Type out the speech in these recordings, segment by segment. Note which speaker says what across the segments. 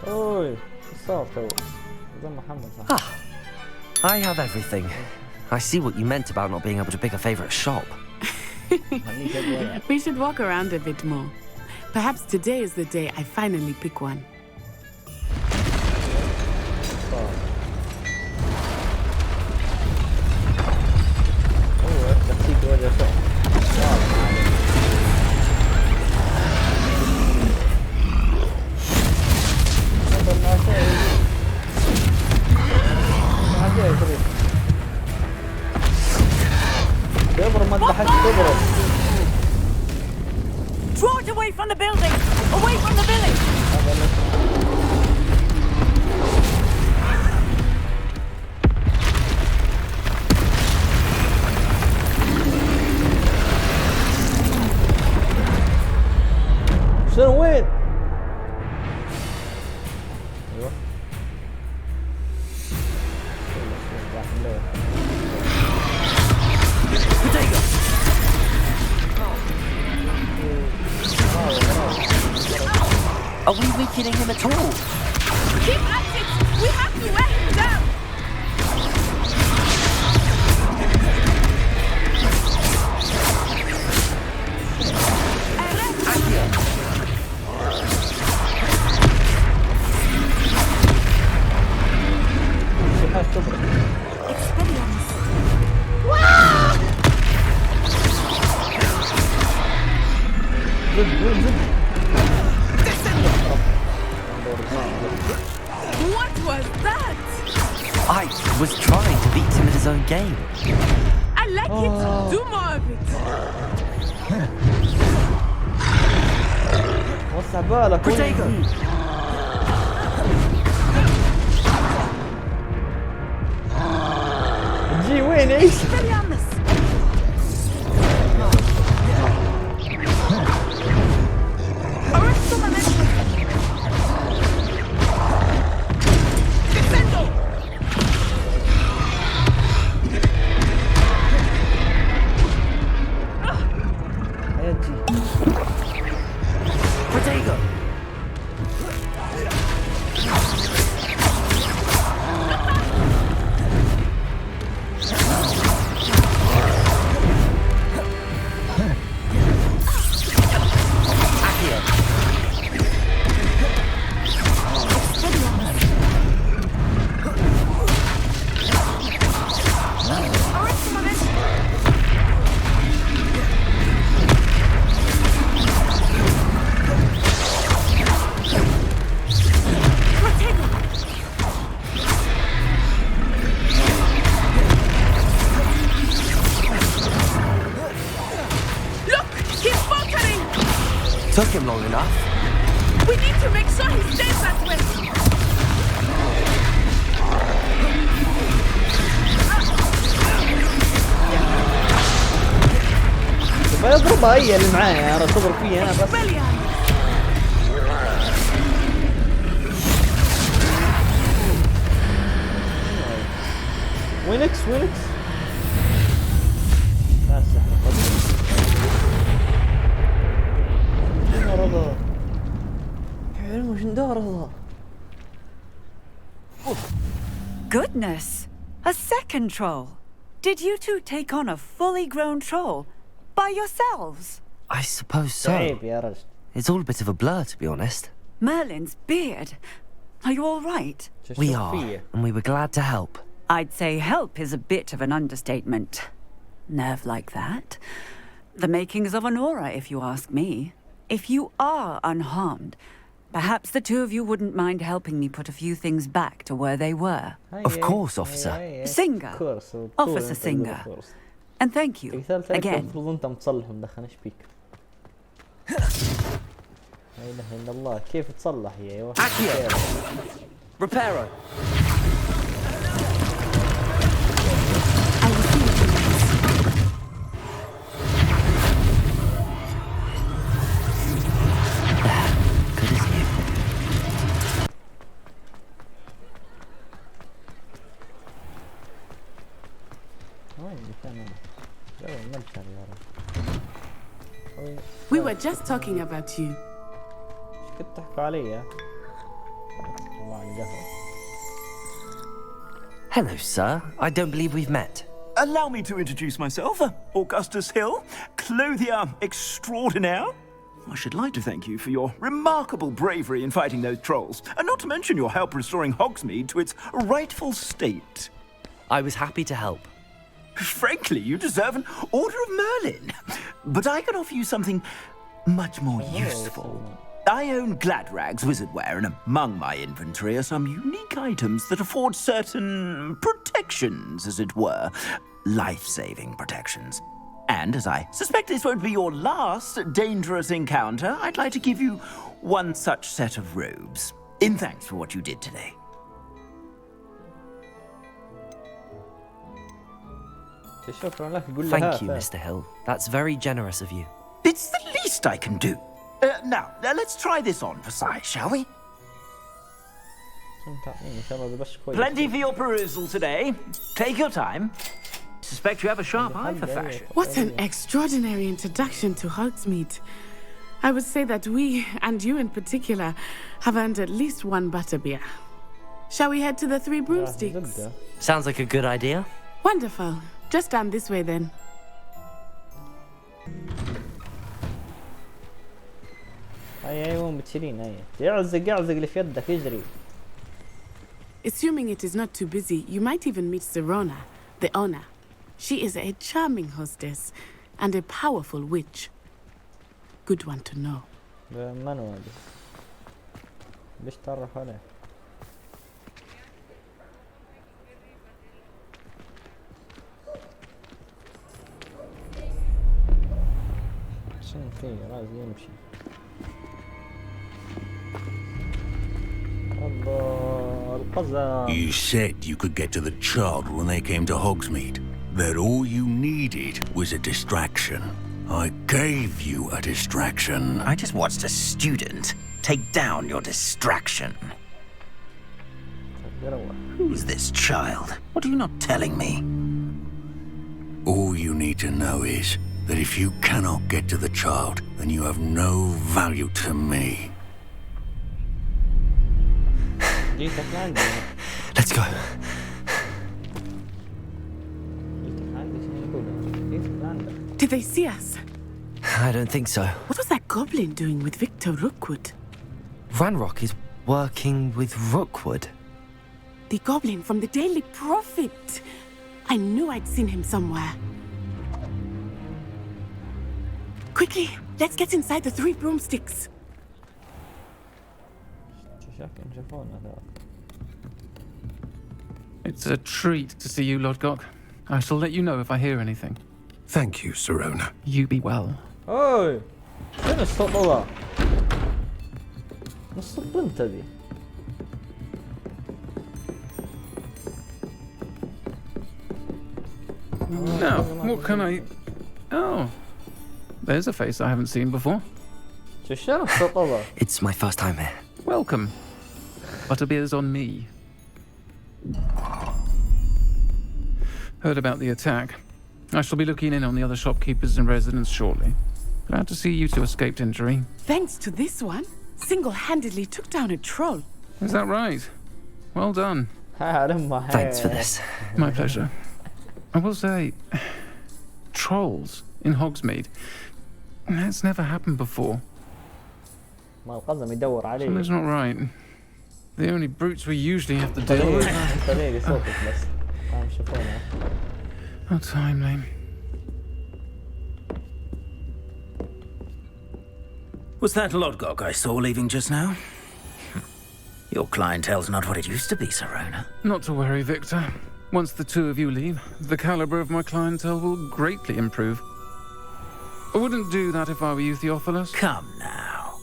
Speaker 1: اوي صار تو زي محمد صح.
Speaker 2: I have everything. I see what you meant about not being able to pick a favorite shop.
Speaker 3: We should walk around a bit more. Perhaps today is the day I finally pick one.
Speaker 4: Draw it away from the building! Away from the village!
Speaker 1: شنو وين؟ ايوه
Speaker 2: Are we weakening him at all?
Speaker 4: Keep at it! We have to wear him down! What was that?
Speaker 2: I was trying to beat him at his own game.
Speaker 3: I like it. Do more of it.
Speaker 1: وسع بالك.
Speaker 2: Protego!
Speaker 1: جي وين ايش؟
Speaker 2: Protego! Took him long enough.
Speaker 4: We need to make sure he stays that way.
Speaker 1: بيضربها هي اللي معايا انا تضرب فيها انا بس. وينكس لا
Speaker 4: Goodness! A second troll! Did you two take on a fully grown troll? By yourselves?
Speaker 2: I suppose so.
Speaker 1: عيب يا رجل.
Speaker 2: It's all a bit of a blur, to be honest.
Speaker 4: Merlin's beard. Are you all right?
Speaker 2: We are, and we were glad to help.
Speaker 4: I'd say help is a bit of an understatement. Nerve like that. The makings of an aura, if you ask me. If you are unharmed, perhaps the two of you wouldn't mind helping me put a few things back to where they were.
Speaker 2: Of course, officer.
Speaker 4: Singer. Officer Singer. And thank you, again.
Speaker 1: المفروض انت متصلح مدخن ايش بيك؟ لا اله الا الله كيف تصلح هي ايوه.
Speaker 2: Reparo.
Speaker 3: We were just talking about you.
Speaker 1: كنت تحكوا علي القهوة.
Speaker 2: Hello, sir. I don't believe we've met.
Speaker 5: Allow me to introduce myself, Augustus Hill, clothier extraordinaire. I should like to thank you for your remarkable bravery in fighting those trolls, and not to mention your help restoring Hogsmeade to its rightful state.
Speaker 2: I was happy to help.
Speaker 5: Frankly, you deserve an Order of Merlin. But I can offer you something much more useful. I own Gladrag's wizardware, and among my inventory are some unique items that afford certain protections, as it were. Life-saving protections. And as I suspect this won't be your last dangerous encounter, I'd like to give you one such set of robes, in thanks for what you did today.
Speaker 2: Thank you, Mr. Hill. That's very generous of you.
Speaker 5: It's the least I can do. Now, let's try this on for size, shall we? Plenty for your perusal today. Take your time. Suspect you have a sharp eye for fashion.
Speaker 3: What an extraordinary introduction to Hogsmeade. I would say that we, and you in particular, have earned at least one butterbeer. Shall we head to the Three Broomsticks?
Speaker 2: Sounds like a good idea.
Speaker 3: Wonderful. Just stand this way then.
Speaker 1: ايوه بتشيلين اي اعزق اللي في يدك يجري.
Speaker 3: Assuming it is not too busy, you might even meet Serona, the owner. She is a charming hostess and a powerful witch. Good one to know.
Speaker 1: منو هذه؟ ليش تعرف عليه؟ شنو فيه لازم يمشي. الله القزم.
Speaker 6: You said you could get to the child when they came to Hogsmeade. That all you needed was a distraction. I gave you a distraction.
Speaker 5: I just watched a student take down your distraction. Who's this child? What are you not telling me?
Speaker 6: All you need to know is that if you cannot get to the child, then you have no value to me.
Speaker 2: Let's go.
Speaker 3: Did they see us?
Speaker 2: I don't think so.
Speaker 3: What was that goblin doing with Victor Rookwood?
Speaker 2: Ranrock is working with Rookwood.
Speaker 3: The goblin from the Daily Prophet. I knew I'd seen him somewhere. Quickly, let's get inside the Three Broomsticks.
Speaker 7: It's a treat to see you, Lodgok. I shall let you know if I hear anything.
Speaker 6: Thank you, Serona.
Speaker 7: You be well.
Speaker 1: اوي شنو الصوت هذا؟ نص البنت هذي.
Speaker 7: Now, what can I... Oh, there's a face I haven't seen before.
Speaker 1: شنو الصوت هذا؟
Speaker 2: It's my first time here.
Speaker 7: Welcome. Butterbeer's on me. Heard about the attack. I shall be looking in on the other shopkeepers and residents shortly. Glad to see you two escaped injury.
Speaker 3: Thanks to this one, single-handedly took down a troll.
Speaker 7: Is that right? Well done.
Speaker 2: Thanks for this.
Speaker 7: My pleasure. I will say, trolls in Hogsmeade. That's never happened before.
Speaker 1: ما القزم يدور عليه.
Speaker 7: Something's not right. The only brutes we usually have to deal with.
Speaker 1: طبيعي صوتك بس. شوفونا.
Speaker 7: How timely.
Speaker 5: Was that Lodgok I saw leaving just now? Your clientele's not what it used to be, Serona.
Speaker 7: Not to worry, Victor. Once the two of you leave, the caliber of my clientele will greatly improve. I wouldn't do that if I were you, Theophilus.
Speaker 5: Come now.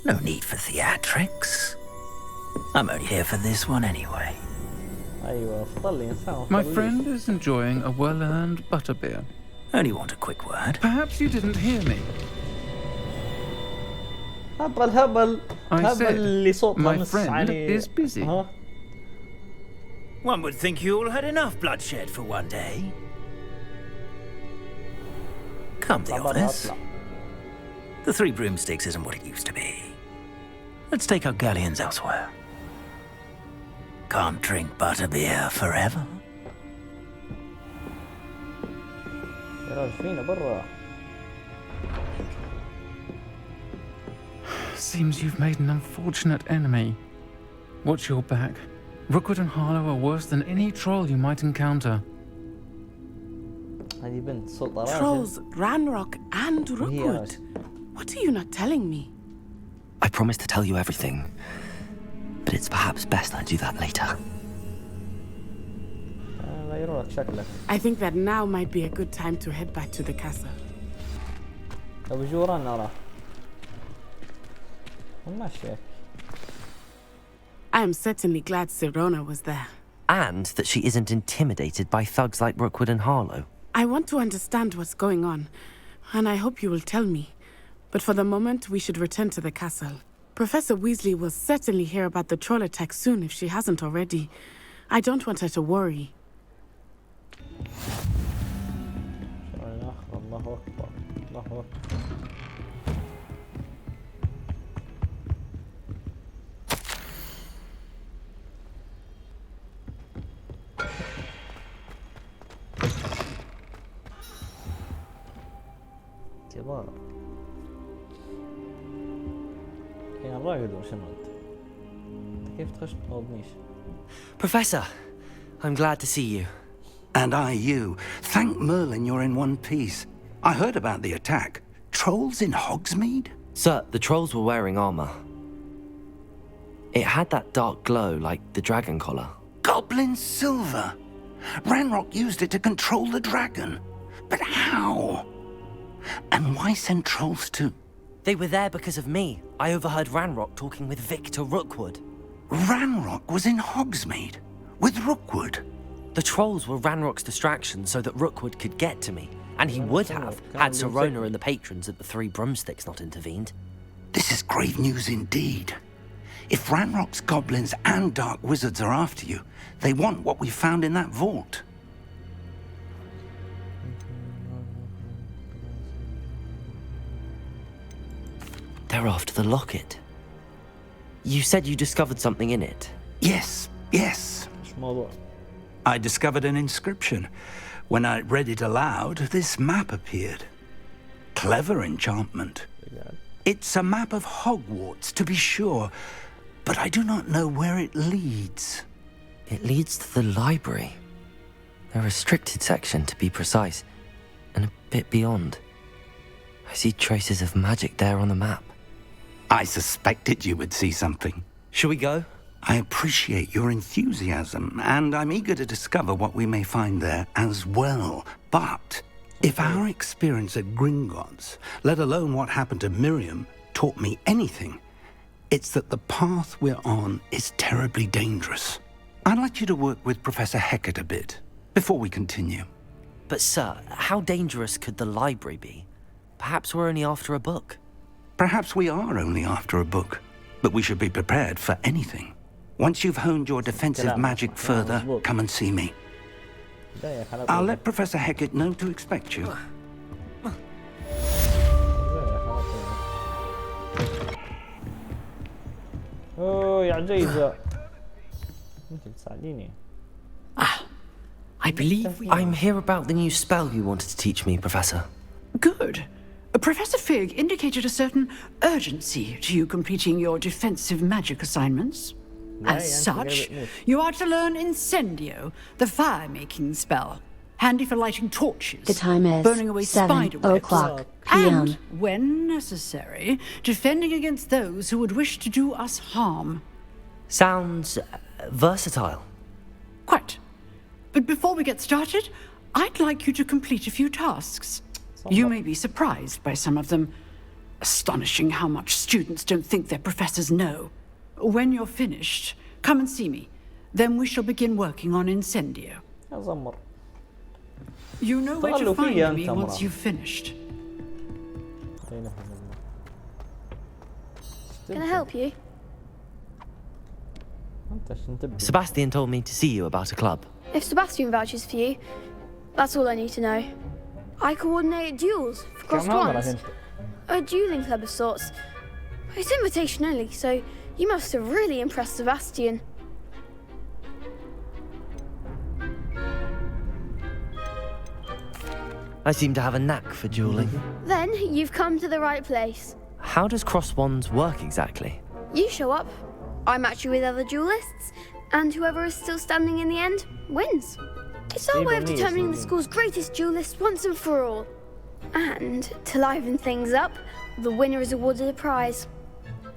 Speaker 5: No need for theatrics. I'm only here for this one anyway.
Speaker 1: ايوه افضل انسان.
Speaker 7: My friend is enjoying a well-earned butterbeer.
Speaker 5: Only want a quick word.
Speaker 7: Perhaps you didn't hear me.
Speaker 1: هبل
Speaker 7: I said,
Speaker 1: اللي صوته
Speaker 7: my
Speaker 1: نص
Speaker 7: friend
Speaker 1: علي.
Speaker 7: is busy.
Speaker 5: One would think you all had enough bloodshed for one day. Come, Theophilus. The Three Broomsticks isn't what it used to be. Let's take our galleons elsewhere. can't drink butterbeer forever.
Speaker 1: يا راجل فينا برا.
Speaker 7: Seems you've made an unfortunate enemy. Watch your back. Rookwood and Harlow are worse than any troll you might encounter.
Speaker 1: هذه بنت سلطة راجل.
Speaker 3: Trolls, Ranrock, and Rookwood. What are you not telling me?
Speaker 2: I promise to tell you everything, but it's perhaps best I do that later.
Speaker 1: لا يروح شكلك.
Speaker 3: I think that now might be a good time to head back to the castle.
Speaker 1: أبو جوران أراه. وماشيك.
Speaker 3: I am certainly glad Sirona was there.
Speaker 2: And that she isn't intimidated by thugs like Rookwood and Harlow.
Speaker 3: I want to understand what's going on, and I hope you will tell me. But for the moment, we should return to the castle. Professor Weasley will certainly hear about the troll attack soon if she hasn't already. I don't want her to worry.
Speaker 1: الله أكبر. الله أكبر. كبار. كان راقد وشنو انت كيف تخش بتنوضنيش؟
Speaker 2: Professor, I'm glad to see you.
Speaker 6: And I you. Thank Merlin you're in one piece. I heard about the attack. Trolls in Hogsmeade?
Speaker 2: Sir, the trolls were wearing armor. It had that dark glow like the dragon collar.
Speaker 6: Goblin silver! Ranrock used it to control the dragon. But how? And why send trolls to...
Speaker 2: They were there because of me. I overheard Ranrock talking with Victor Rookwood.
Speaker 6: Ranrock was in Hogsmeade? With Rookwood?
Speaker 2: The trolls were Ranrock's distraction so that Rookwood could get to me. And he would have, had Sirona and the patrons at the Three Broomsticks not intervened.
Speaker 6: This is grave news indeed. If Ranrock's goblins and dark wizards are after you, they want what we found in that vault.
Speaker 2: They're after the locket. You said you discovered something in it.
Speaker 6: Yes.
Speaker 1: مش موضوع.
Speaker 6: I discovered an inscription. When I read it aloud, this map appeared. Clever enchantment. It's a map of Hogwarts, to be sure, but I do not know where it leads.
Speaker 2: It leads to the library. A restricted section, to be precise, and a bit beyond. I see traces of magic there on the map.
Speaker 6: I suspected you would see something.
Speaker 2: Shall we go?
Speaker 6: I appreciate your enthusiasm, and I'm eager to discover what we may find there as well. But if our experience at Gringotts, let alone what happened to Miriam, taught me anything, it's that the path we're on is terribly dangerous. I'd like you to work with Professor Hecat a bit before we continue.
Speaker 2: But sir, how dangerous could the library be? Perhaps we're only after a book.
Speaker 6: Perhaps we are only after a book, but we should be prepared for anything. Once you've honed your defensive magic further, come and see me. I'll let Professor Hecat know to expect you.
Speaker 1: اوه يا عجيزة. انت بتساعديني.
Speaker 8: I believe
Speaker 2: I'm here about the new spell you wanted to teach me, Professor.
Speaker 8: Good. Professor Fig indicated a certain urgency to you completing your defensive magic assignments. As such, you are to learn Incendio, the fire-making spell, handy for lighting torches,
Speaker 9: The time is
Speaker 8: burning away
Speaker 9: 7
Speaker 8: spiderwebs,
Speaker 9: o'clock
Speaker 8: and,
Speaker 9: p.m.
Speaker 8: when necessary, defending against those who would wish to do us harm.
Speaker 2: Sounds versatile.
Speaker 8: Quite. But before we get started, I'd like you to complete a few tasks. You may be surprised by some of them. Astonishing how much students don't think their professors know. When you're finished, come and see me. Then we shall begin working on Incendio.
Speaker 1: يا زمر.
Speaker 8: You know where to
Speaker 1: طالوا
Speaker 8: find
Speaker 1: فيا
Speaker 8: me
Speaker 1: أنت
Speaker 8: once
Speaker 1: مرة.
Speaker 8: you've finished.
Speaker 9: Can I help you?
Speaker 1: انت شو تبي؟
Speaker 2: Sebastian told me to see you about a club.
Speaker 9: If Sebastian vouches for you, that's all I need to know. I coordinate duels for
Speaker 1: كم
Speaker 9: crossed
Speaker 1: عمرك
Speaker 9: ones.
Speaker 1: انت؟
Speaker 9: A dueling club of sorts. It's invitation only, so you must have really impressed Sebastian.
Speaker 2: I seem to have a knack for dueling.
Speaker 9: Then you've come to the right place.
Speaker 2: How does cross wands work exactly?
Speaker 9: You show up, I match you with other duelists, and whoever is still standing in the end wins. It's our way of determining the school's greatest duelist once and for all. And to liven things up, the winner is awarded a prize.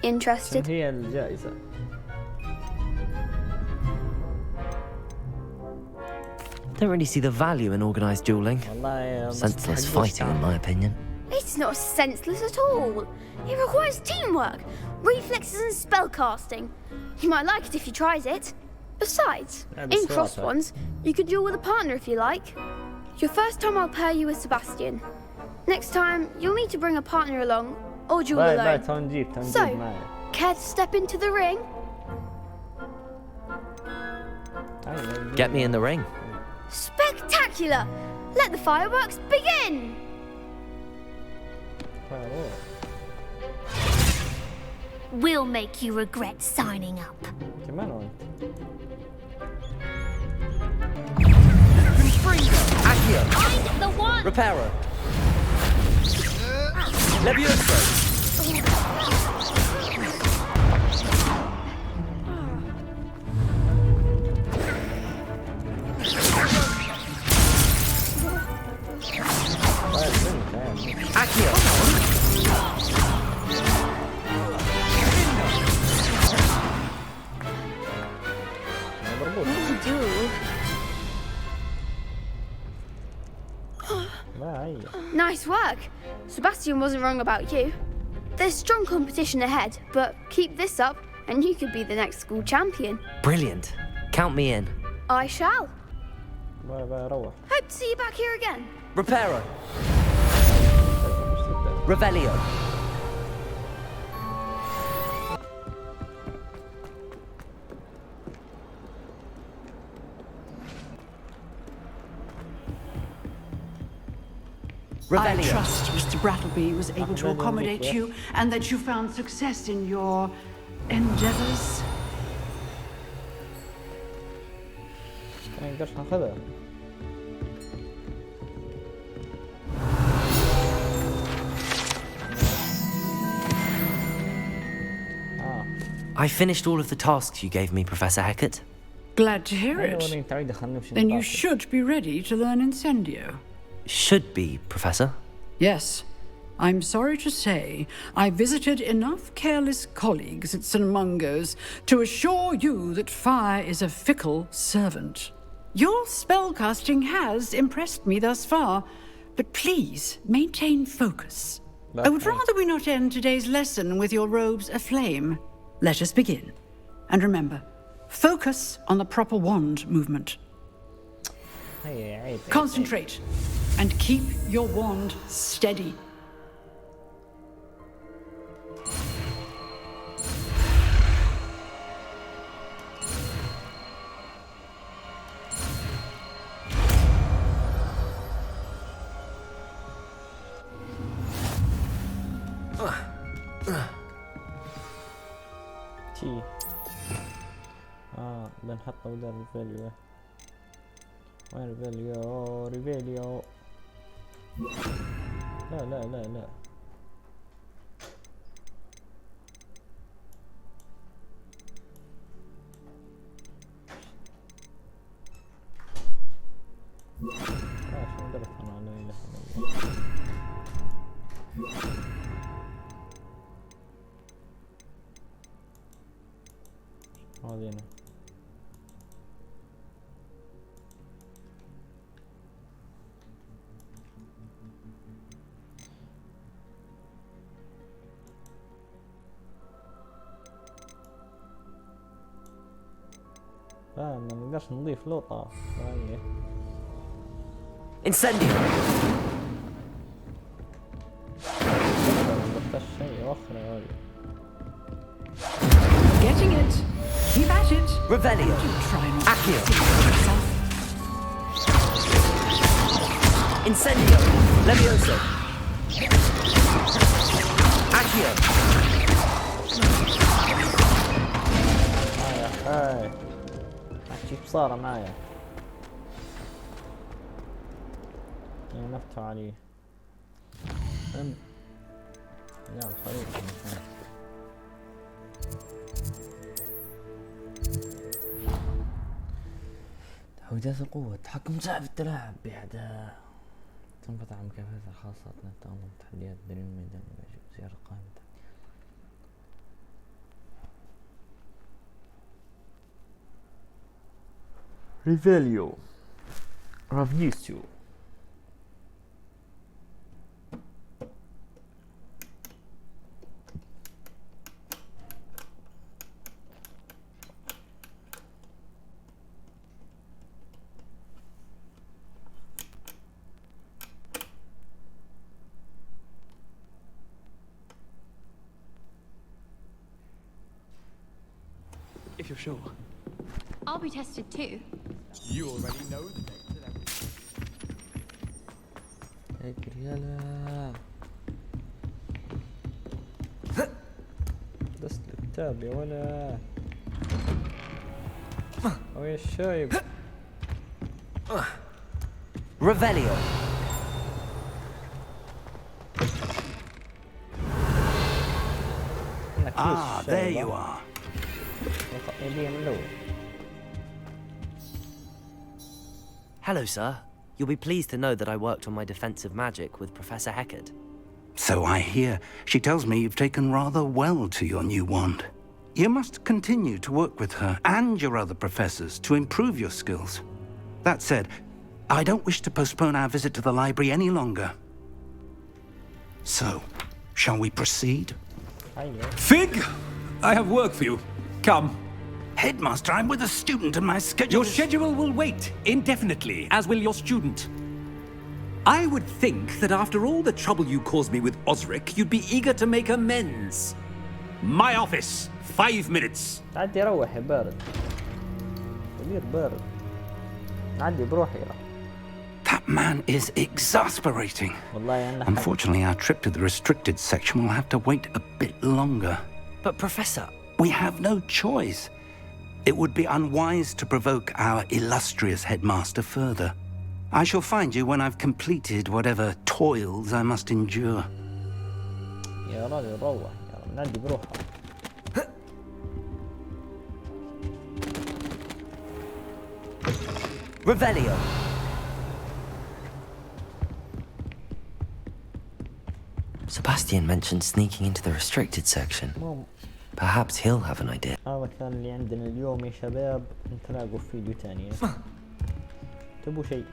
Speaker 9: Interested?
Speaker 1: هي الجائزة.
Speaker 2: Don't really see the value in organised dueling.
Speaker 1: والله
Speaker 2: Senseless fighting, in my opinion.
Speaker 9: It's not senseless at all. It requires teamwork, reflexes and spellcasting. You might like it if you tried it. Besides, in cross ones, you could duel with a partner if you like. Your first time I'll pair you with Sebastian. Next time, you'll need to bring a partner along or duel alone. So, care to step into the ring?
Speaker 2: Get me in the ring.
Speaker 9: Spectacular! Let the fireworks begin!
Speaker 10: We'll make you regret signing up.
Speaker 1: كمان وين؟
Speaker 2: Accio.
Speaker 10: Find the one!
Speaker 2: Reparo. Levioso. Accio.
Speaker 9: What do you do? Nice work. Sebastian wasn't wrong about you. There's strong competition ahead, but keep this up and you could be the next school champion.
Speaker 2: Brilliant. Count me in.
Speaker 9: I shall.
Speaker 1: روح.
Speaker 9: Hope to see you back here again.
Speaker 2: Reparo. Revelio.
Speaker 8: I trust Mr. Brattleby was able to accommodate you and that you found success in your endeavors.
Speaker 1: ما نقدرش ناخذها.
Speaker 2: I finished all of the tasks you gave me, Professor Hecat.
Speaker 8: Glad to hear it. Then you should be ready to learn Incendio.
Speaker 2: Should be, Professor.
Speaker 8: Yes. I'm sorry to say, I visited enough careless colleagues at St. Mungo's to assure you that fire is a fickle servant. Your spellcasting has impressed me thus far, but please maintain focus. I would rather we not end today's lesson with your robes aflame. Let us begin. And remember, focus on the proper wand movement. Concentrate and keep your wand steady.
Speaker 1: بنحطه بدل ريفيليو. وين ريفيليو؟ ريفيليو. لا لا لا لا. شو درت انا لا اله الا الله. هذه هنا. ما نقدرش نضيف لوطة.
Speaker 2: Incendio.
Speaker 8: Getting it. Keep at it.
Speaker 2: Revelio. Accio. Incendio. Levioso. Accio.
Speaker 1: هاي احكي بصارة معايا. نفتح عليه. يا الخريطة مثلا. تعويضات القوة، تحكم صعب في التلاعب بأعداء. تنفتح مكافآت خاصة تنظم تحديات درين الميدان زيارة قائمة. ريفيليو رافنيسيو.
Speaker 11: If you're sure.
Speaker 10: I'll be tested too.
Speaker 11: You already know the names and everything.
Speaker 1: هيك يلا. دست الكتاب يا ولا. ويا الشايب.
Speaker 2: Revelio.
Speaker 6: Ah, there you are.
Speaker 2: Hello, sir. You'll be pleased to know that I worked on my defensive magic with Professor Heckard.
Speaker 6: So I hear. She tells me you've taken rather well to your new wand. You must continue to work with her and your other professors to improve your skills. That said, I don't wish to postpone our visit to the library any longer. So, shall we proceed?
Speaker 12: Fig! I have work for you. Come.
Speaker 6: Headmaster, I'm with a student and my schedule
Speaker 12: Your schedule will wait indefinitely, as will your student. I would think that after all the trouble you caused me with Osric, you'd be eager to make amends. My office, 5 minutes.
Speaker 1: عدي روح يا بارد. كبير بارد. عدي بروحي يلا.
Speaker 6: That man is exasperating.
Speaker 1: والله أنا
Speaker 6: Unfortunately, our trip to the restricted section will have to wait a bit longer.
Speaker 2: But, Professor...
Speaker 6: We have no choice. It would be unwise to provoke our illustrious headmaster further. I shall find you when I've completed whatever toils I must endure.
Speaker 1: يا راجل روح يلا نعدي بروحها.
Speaker 2: Revelio. Sebastian mentioned sneaking into the restricted section. Perhaps he'll have an idea.
Speaker 1: هذا كان اللي عندنا اليوم يا شباب. نتلاقوا في فيديو تاني. تبوا شيء